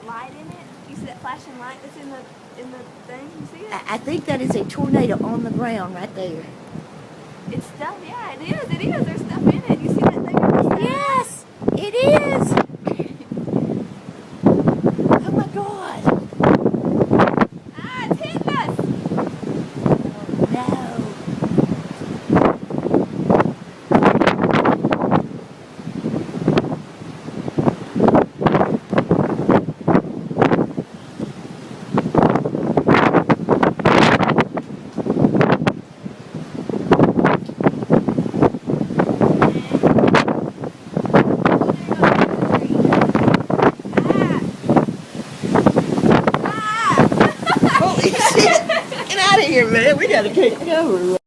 light in it? You see that flashing light that's in the thing? You see it? I think that is a tornado on the ground right there. It's stuff. Yeah, it is. It is. There's stuff in it. You see that thing on the side? Yes, it is. Oh my God. Ah, it's hitting us. No. Holy shit. Get out of here, man. We gotta take cover.